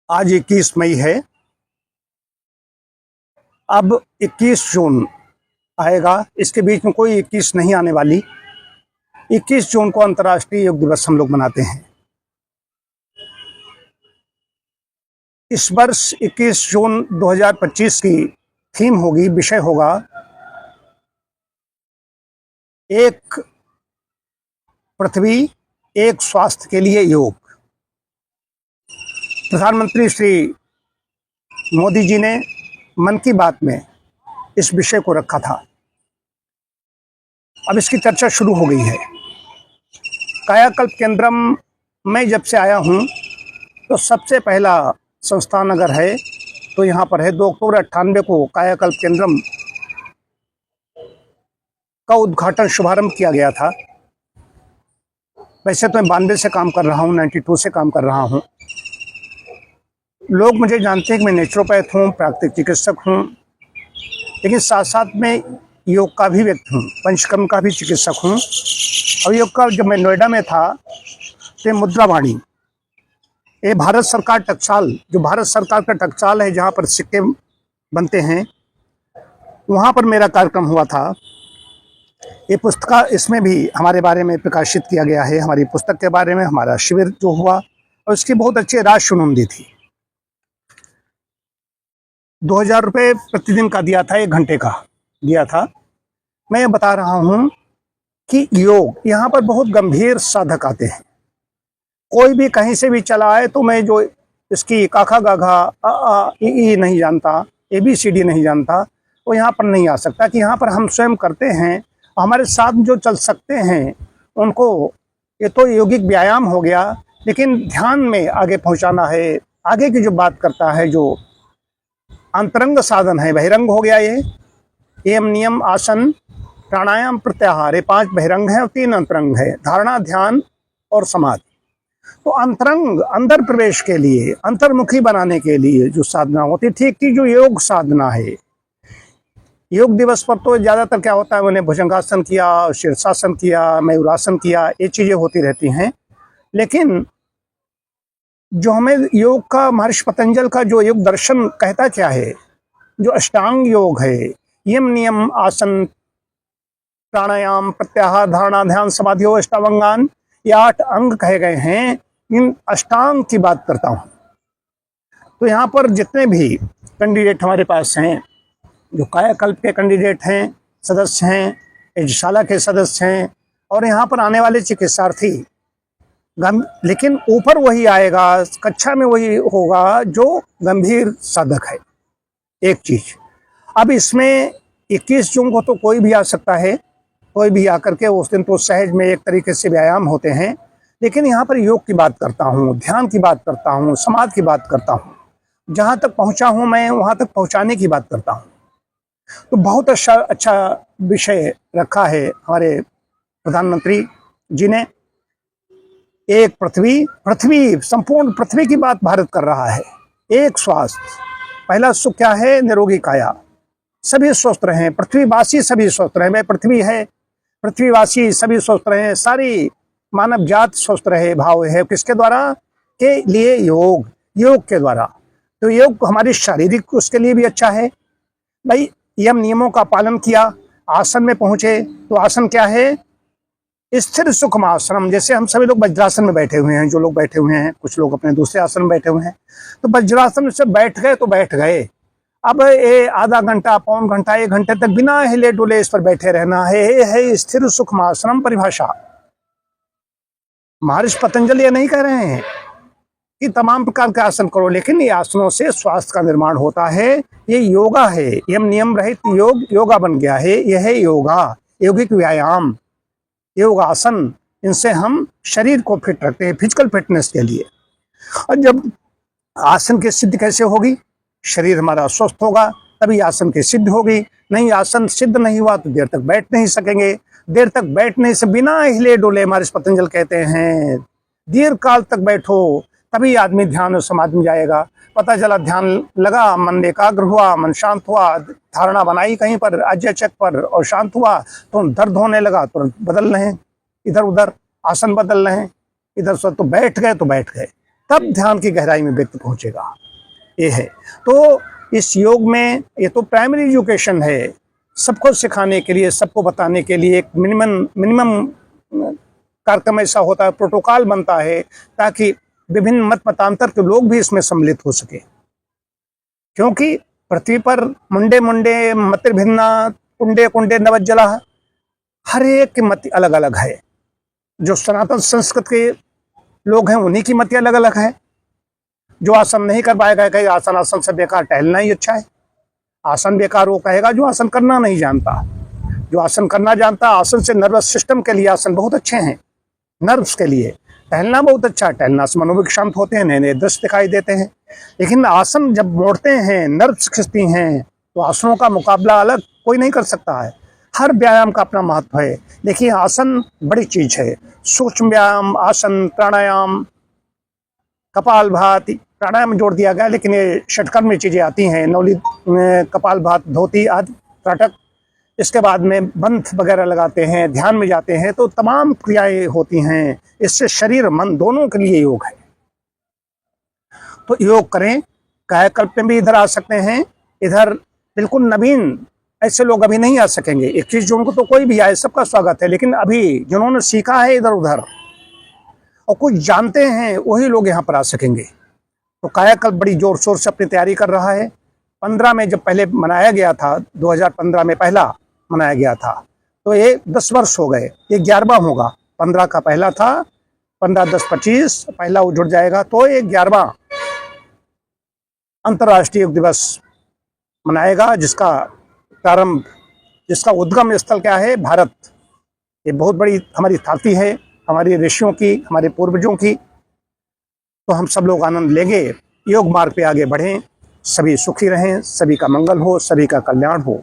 आज 21 मई है। अब 21 जून आएगा, इसके बीच में कोई 21 नहीं आने वाली। 21 जून को अंतर्राष्ट्रीय योग दिवस हम लोग मनाते हैं। इस वर्ष 21 जून 2025 की थीम होगी, विषय होगा एक पृथ्वी एक स्वास्थ्य के लिए योग। प्रधानमंत्री श्री मोदी जी ने मन की बात में इस विषय को रखा था। अब इसकी चर्चा शुरू हो गई है। कायाकल्प केंद्रम में जब से आया हूं तो सबसे पहला संस्थान अगर है तो यहाँ पर है। 2 अक्टूबर 98 को कायाकल्प केंद्रम का उद्घाटन शुभारंभ किया गया था। वैसे तो मैं 92 से काम कर रहा हूँ, 92 से काम कर रहा हूँ। लोग मुझे जानते हैं कि मैं नेचुरोपैथ हूँ, प्राकृतिक चिकित्सक हूँ, लेकिन साथ साथ में योग का भी व्यक्ति हूँ, पंचकर्म का भी चिकित्सक हूँ। और योग का जब मैं नोएडा में था तो मुद्रावाणी, ये भारत सरकार टकसाल, जो भारत सरकार का टकसाल है जहाँ पर सिक्के बनते हैं, वहाँ पर मेरा कार्यक्रम हुआ था। ये पुस्तक, इसमें भी हमारे बारे में प्रकाशित किया गया है, हमारी पुस्तक के बारे में, हमारा शिविर जो हुआ, और उसकी बहुत अच्छी राशुनुंदी थी। 2000 रुपये प्रतिदिन का दिया था, 1 घंटे का दिया था। मैं ये बता रहा हूँ कि योग, यहाँ पर बहुत गंभीर साधक आते हैं। कोई भी कहीं से भी चला आए तो मैं जो इसकी काखा गाघा अ ई नहीं जानता, ABCD नहीं जानता, वो यहाँ पर नहीं आ सकता। कि यहाँ पर हम स्वयं करते हैं, हमारे साथ जो चल सकते हैं उनको, ये तो यौगिक व्यायाम हो गया, लेकिन ध्यान में आगे पहुँचाना है। आगे की जो बात करता है, जो अंतरंग साधन है, बहिरंग हो गया ये यम नियम आसन प्राणायाम प्रत्याहार, ये 5 बहिरंग है और 3 अंतरंग है, धारणा ध्यान और समाधि। तो अंतरंग, अंदर प्रवेश के लिए, अंतर्मुखी बनाने के लिए जो साधना होती है, ठीक जो योग साधना है। योग दिवस पर तो ज्यादातर क्या होता है, मैंने भुजंगासन किया, शीर्षासन किया, मयूरासन किया, ये चीजें होती रहती हैं। लेकिन जो हमें योग का, महर्षि पतंजल का जो योग दर्शन कहता क्या है, जो अष्टांग योग है, यम नियम आसन प्राणायाम प्रत्याहार धारणा ध्यान समाधि अष्टावंगान, ये 8 अंग कहे गए हैं। इन अष्टांग की बात करता हूँ। तो यहाँ पर जितने भी कैंडिडेट हमारे पास हैं, जो कायाकल्प के कैंडिडेट हैं, सदस्य हैं, यज्ञशाला के सदस्य हैं, और यहाँ पर आने वाले चिकित्सार्थी, लेकिन ऊपर वही आएगा, कक्षा में वही होगा जो गंभीर साधक है। एक चीज, अब इसमें 21 जून को तो कोई भी आ सकता है, कोई भी आकर के उस दिन तो सहज में एक तरीके से व्यायाम होते हैं। लेकिन यहाँ पर योग की बात करता हूँ, ध्यान की बात करता हूँ, समाधि की बात करता हूँ। जहाँ तक पहुँचा हूँ मैं, वहाँ तक पहुँचाने की बात करता हूँ। तो बहुत अच्छा विषय रखा है हमारे प्रधानमंत्री जी ने। एक पृथ्वी संपूर्ण पृथ्वी की बात भारत कर रहा है। एक स्वास्थ्य, पहला सुख क्या है, निरोगी काया, सभी स्वस्थ रहें, पृथ्वीवासी सभी स्वस्थ रहें। मैं पृथ्वी है, पृथ्वीवासी सभी स्वस्थ रहें, सारी मानव जात स्वस्थ रहे, भाव है किसके द्वारा, के लिए योग, योग के द्वारा। तो योग हमारी शारीरिक, उसके लिए भी अच्छा है भाई। यम नियमों का पालन किया, आसन में पहुंचे, तो आसन क्या है, स्थिर सुखम आसनम। जैसे हम सभी लोग वज्रासन में बैठे हुए हैं, जो लोग बैठे हुए हैं, कुछ लोग अपने दूसरे आसन में बैठे हुए हैं, तो वज्रासन से बैठ गए तो बैठ गए। अब ये आधा घंटा, पौन घंटा, 1 घंटे तक बिना हिले डुले इस पर बैठे रहना है। ये है स्थिर सुखम आसनम परिभाषा। महर्षि पतंजलि ये नहीं कह रहे हैं कि तमाम प्रकार के आसन करो, लेकिन ये आसनों से स्वास्थ्य का निर्माण होता है। ये योगा है, यम नियम रहित योग योगा बन गया है। यह है योगा, यौगिक व्यायाम, योगासन। इनसे हम शरीर को फिट रखते हैं, फिजिकल फिटनेस के लिए। और जब आसन की सिद्धि कैसे होगी, शरीर हमारा स्वस्थ होगा तभी आसन की सिद्धि होगी। नहीं, आसन सिद्ध नहीं हुआ तो देर तक बैठ नहीं सकेंगे। देर तक बैठने से, बिना हिले डोले, हमारे पतंजल कहते हैं दीर्घ काल तक बैठो, तभी आदमी ध्यान और समाधि में जाएगा। पता चला ध्यान लगा, मन एकाग्र हुआ, मन शांत हुआ, धारणा बनाई कहीं पर अजय चक पर और शांत हुआ, तो दर्द होने लगा, तुरंत बदल रहे हैं, इधर उधर आसन बदल रहे हैं, इधर से तो बैठ गए तो बैठ गए। तब ध्यान की गहराई में व्यक्ति पहुंचेगा। ये है। तो इस योग में ये तो प्राइमरी एजुकेशन है, सबको सिखाने के लिए, सबको बताने के लिए एक मिनिमम कार्यक्रम ऐसा होता है, प्रोटोकॉल बनता है, ताकि विभिन्न मत मतांतर के लोग भी इसमें सम्मिलित हो सके। क्योंकि पृथ्वी पर मुंडे मुंडे मतिर भिन्ना कुंडे कुंडे नवज्जला, हर एक की मत अलग अलग है। जो सनातन संस्कृत के लोग हैं उन्हीं की मत अलग अलग है। जो आसन नहीं कर पाएगा कहेगा आसन से बेकार, टहलना ही अच्छा है। आसन बेकार वो कहेगा जो आसन करना नहीं जानता। जो आसन करना जानता, आसन से नर्वस सिस्टम के लिए आसन बहुत अच्छे हैं, नर्व्स के लिए टहलना बहुत अच्छा है। टहलना से मनोविक शांत होते हैं, नए नए दृश्य दिखाई देते हैं। लेकिन आसन जब मोड़ते हैं, नर्व्स खिंचती हैं, तो आसनों का मुकाबला अलग कोई नहीं कर सकता है। हर व्यायाम का अपना महत्व है। देखिए आसन बड़ी चीज है। सूक्ष्म व्यायाम, आसन, प्राणायाम, कपालभाति, प्राणायाम जोड़ दिया गया, लेकिन ये षटकर्मी चीजें आती हैं, नवली, कपालभाति, धोती आदि, त्राटक। इसके बाद में बंध वगैरह लगाते हैं, ध्यान में जाते हैं, तो तमाम क्रियाएं होती हैं। इससे शरीर मन दोनों के लिए योग है। तो योग करें। कायाकल्प में भी इधर आ सकते हैं। इधर बिल्कुल नवीन ऐसे लोग अभी नहीं आ सकेंगे। 21 जून को तो कोई भी आए, सबका स्वागत है। लेकिन अभी जिन्होंने सीखा है इधर उधर और कुछ जानते हैं, वही लोग यहाँ पर आ सकेंगे। तो कायाकल्प बड़ी जोर शोर से अपनी तैयारी कर रहा है। 15 में जब पहले मनाया गया था, 2015 में पहला मनाया गया था, तो ये 10 वर्ष हो गए। ये 11वां होगा। 15 का पहला था, 15, 10, 25 पहला वो जुड़ जाएगा, तो ये 11वां अंतर्राष्ट्रीय योग दिवस मनाएगा, जिसका प्रारंभ, जिसका उद्गम स्थल क्या है? भारत। ये बहुत बड़ी हमारी थाती है, हमारे ऋषियों की, हमारे पूर्वजों की। तो हम सब लोग आनंद लेंगे, योग मार्ग पे आगे बढ़ें। सभी सुखी रहें, सभी का मंगल हो, सभी का कल्याण हो।